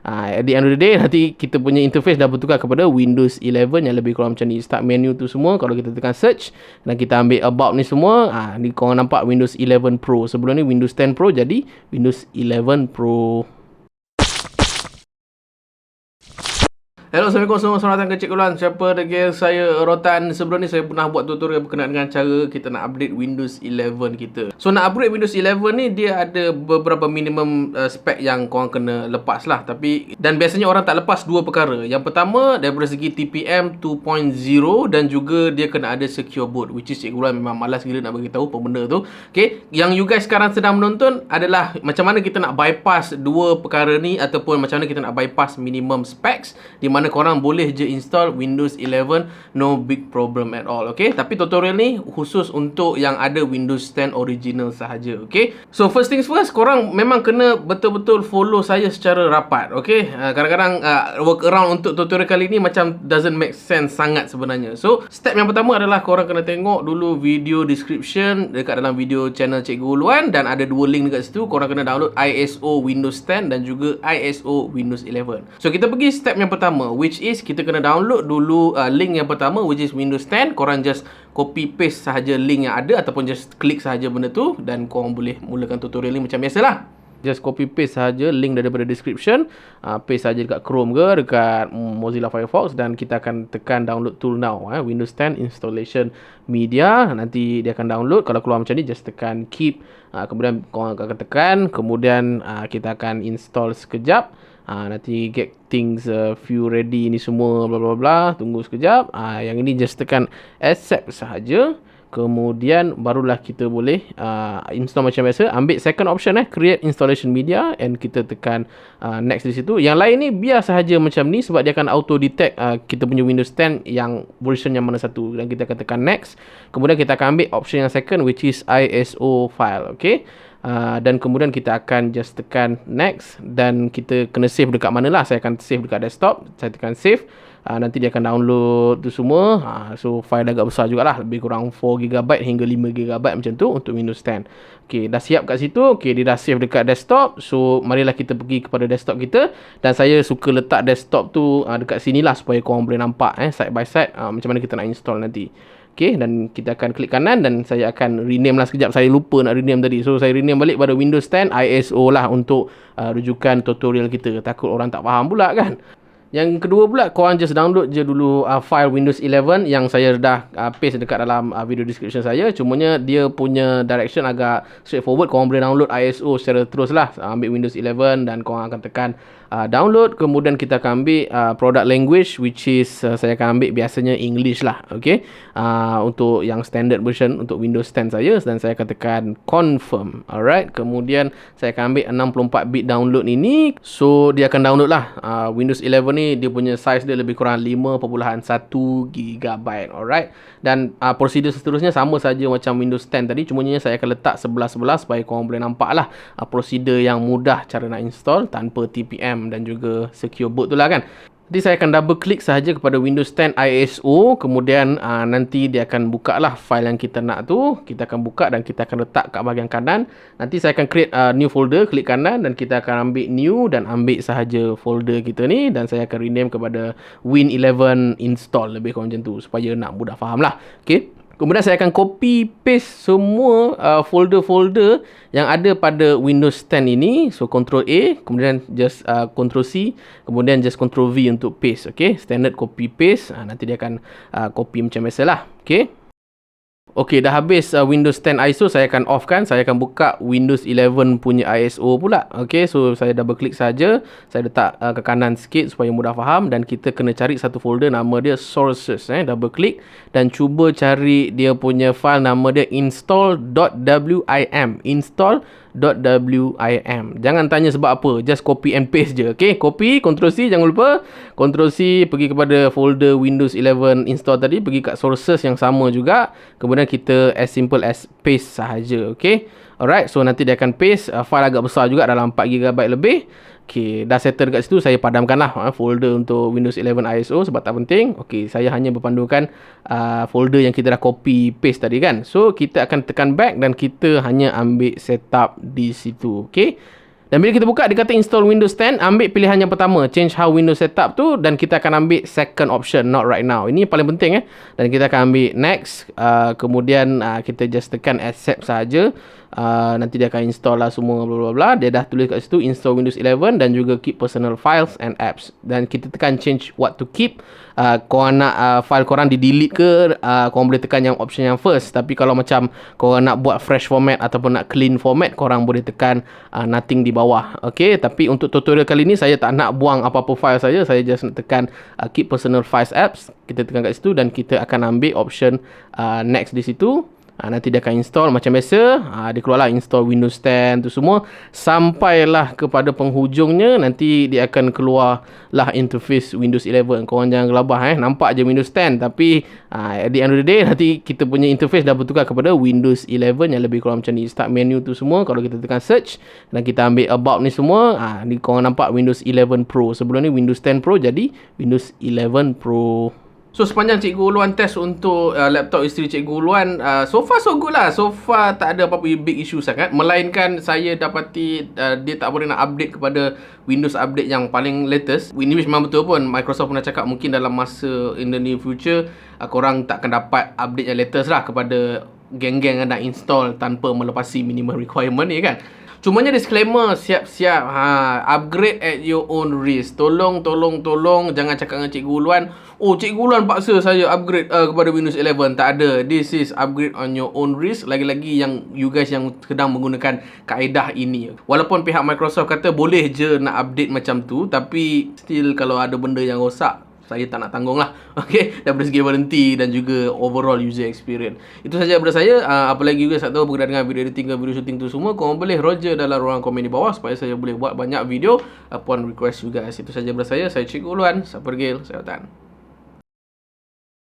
At the end of the day, nanti kita punya interface dah bertukar kepada Windows 11 yang lebih kurang macam ni. Start menu tu semua, kalau kita tekan search dan kita ambil about ni semua, ni korang nampak Windows 11 Pro. Sebelum ni Windows 10 Pro jadi Windows 11 Pro. Hello, Assalamualaikum semua. Selamat datang ke Cikgu Luan. Siapa dengan saya, Rotan. Sebelum ni saya pernah buat tutorial berkenaan dengan cara kita nak update Windows 11 kita. So, nak upgrade Windows 11 ni, dia ada beberapa minimum spek yang korang kena lepas lah. Dan biasanya orang tak lepas dua perkara. Yang pertama, daripada segi TPM 2.0 dan juga dia kena ada secure boot. Which is Cikgu Luan memang malas gila nak bagi tahu apa benda tu. Okay, yang you guys sekarang sedang menonton adalah macam mana kita nak bypass dua perkara ni, ataupun macam mana kita nak bypass minimum specs, di mana korang boleh je install Windows 11 no big problem at all. Okay, tapi tutorial ni khusus untuk yang ada Windows 10 original sahaja. Okay, so first things first, korang memang kena betul-betul follow saya secara rapat. Okay, kadang-kadang workaround untuk tutorial kali ni macam doesn't make sense sangat sebenarnya. So step yang pertama adalah korang kena tengok dulu video description dekat dalam video channel Cikgu Luan, dan ada dua link dekat situ. Korang kena download ISO Windows 10 dan juga ISO Windows 11. So kita pergi step yang pertama, which is kita kena download dulu link yang pertama, which is Windows 10. Korang just copy paste sahaja link yang ada, ataupun just klik sahaja benda tu, dan korang boleh mulakan tutorial ni macam biasalah. Just copy paste sahaja link daripada description, paste sahaja dekat Chrome ke dekat Mozilla Firefox, dan kita akan tekan download tool now. Windows 10 installation media, nanti dia akan download. Kalau keluar macam ni, just tekan keep, kemudian korang akan tekan, kemudian kita akan install sekejap. Nanti get things view ready ni semua bla bla bla, tunggu sekejap. Yang ini just tekan accept sahaja, kemudian barulah kita boleh install macam biasa. Ambil second option, create installation media, and kita tekan next di situ. Yang lain ni biar sahaja macam ni, sebab dia akan auto detect kita punya Windows 10 yang version yang mana satu, dan kita akan tekan next. Kemudian kita akan ambil option yang second, which is ISO file. Okay, dan kemudian kita akan just tekan next, dan kita kena save dekat mana lah. Saya akan save dekat desktop. Saya tekan save, nanti dia akan download tu semua. So file agak besar jugalah, lebih kurang 4GB hingga 5GB macam tu untuk Windows 10. Okay, dah siap kat situ. Okay, dia dah save dekat desktop. So marilah kita pergi kepada desktop kita, dan saya suka letak desktop tu dekat sini lah, supaya korang boleh nampak side by side macam mana kita nak install nanti. Okay, dan kita akan klik kanan, dan saya akan rename lah sekejap. Saya lupa nak rename tadi. So saya rename balik pada Windows 10 ISO lah untuk rujukan tutorial kita. Takut orang tak faham pula kan. Yang kedua pula, korang just download je dulu file Windows 11 yang saya dah paste dekat dalam video description saya. Cumanya dia punya direction agak straightforward. Korang boleh download ISO secara terus lah. Ambil Windows 11 dan korang akan tekan download. Kemudian kita akan ambil product language, which is saya akan ambil biasanya English lah. Okay, untuk yang standard version untuk Windows 10 saya, dan saya akan tekan confirm. Alright, kemudian saya akan ambil 64-bit download ini. So dia akan download lah. Windows 11 ni dia punya size dia lebih kurang 5.1GB. Alright, dan prosedur seterusnya sama saja macam Windows 10 tadi, cumanya saya akan letak sebelah-sebelah supaya korang boleh nampak lah prosedur yang mudah cara nak install tanpa TPM dan juga secure boot tu lah kan. Jadi saya akan double klik sahaja kepada Windows 10 ISO, kemudian nanti dia akan buka lah file yang kita nak tu. Kita akan buka dan kita akan letak kat bahagian kanan. Nanti saya akan create new folder, klik kanan, dan kita akan ambil new dan ambil sahaja folder kita ni, dan saya akan rename kepada Win11 install, lebih kurang macam tu, supaya nak mudah faham lah. Okay, kemudian saya akan copy paste semua folder-folder yang ada pada Windows 10 ini. So Ctrl A, kemudian just Ctrl C, kemudian just Ctrl V untuk paste. Okay, standard copy paste. Nanti dia akan copy macam biasa lah. Okay. Okey, dah habis Windows 10 ISO, saya akan off kan. Saya akan buka Windows 11 punya ISO pula. Okey, so saya double klik saja. Saya letak ke kanan sikit supaya mudah faham, dan kita kena cari satu folder nama dia sources. Double klik dan cuba cari dia punya file nama dia install.wim. Install.wim. Jangan tanya sebab apa, just copy and paste je. Okey, copy, Ctrl C, jangan lupa. Ctrl C, pergi kepada folder Windows 11 install tadi, pergi kat sources yang sama juga. Kemudian kita as simple as paste sahaja. Okey. Alright, so nanti dia akan paste. File agak besar juga, dalam 4GB lebih. Okey, dah settle dekat situ. Saya padamkanlah folder untuk Windows 11 ISO sebab tak penting. Okey, saya hanya berpandukan folder yang kita dah copy paste tadi kan. So kita akan tekan back dan kita hanya ambil setup di situ. Okey. Dan bila kita buka, dia kata install Windows 10, ambil pilihan yang pertama, change how Windows setup tu, dan kita akan ambil second option, not right now. Ini yang paling penting dan kita akan ambil next. Kemudian kita just tekan accept saja. Nanti dia akan install lah semua bla bla bla. Dia dah tulis kat situ install Windows 11 dan juga keep personal files and apps. Dan kita tekan change what to keep. Korang nak file korang di delete ke, korang boleh tekan yang option yang first. Tapi kalau macam korang nak buat fresh format ataupun nak clean format, korang boleh tekan nothing di bawah. Okay, tapi untuk tutorial kali ni saya tak nak buang apa-apa file saja. Saya just nak tekan keep personal files apps. Kita tekan kat situ dan kita akan ambil option next di situ. Nanti dia akan install macam biasa. Dia keluarlah install Windows 10 tu semua. Sampailah kepada penghujungnya, nanti dia akan keluarlah interface Windows 11. Korang jangan gelabah nampak je Windows 10, tapi at the end of the day nanti kita punya interface dah bertukar kepada Windows 11 yang lebih kurang macam ni. Start menu tu semua, kalau kita tekan search dan kita ambil about ni semua, ni korang nampak Windows 11 Pro. Sebelum ni Windows 10 Pro, jadi Windows 11 Pro. So sepanjang Cikgu Uluan test untuk laptop isteri Cikgu Uluan, so far so good lah. So far tak ada apa-apa big issue sangat. Melainkan saya dapati dia tak boleh nak update kepada Windows update yang paling latest. Ini memang betul pun, Microsoft pernah cakap mungkin dalam masa in the near future korang tak akan dapat update yang latest lah kepada geng-geng yang nak install tanpa melepasi minimum requirement ni kan. Cumanya disclaimer, siap-siap upgrade at your own risk. Tolong jangan cakap dengan Cikgu Uluan, oh Cikgu Uluan paksa saya upgrade kepada Windows 11. Tak ada. This is upgrade on your own risk. Lagi-lagi yang you guys yang sedang menggunakan kaedah ini. Walaupun pihak Microsoft kata boleh je nak update macam tu, tapi still kalau ada benda yang rosak, saya tak nak tanggung lah. Okay, daripada segi warranty dan juga overall user experience. Itu saja daripada saya. Apalagi juga tak tahu berkenaan dengan video editing ke video shooting tu semua, korang boleh roger dalam ruang komen di bawah supaya saya boleh buat banyak video upon request you guys. Itu saja daripada saya. Saya Cikgu Uluan. Saya pergi. Saya Tan.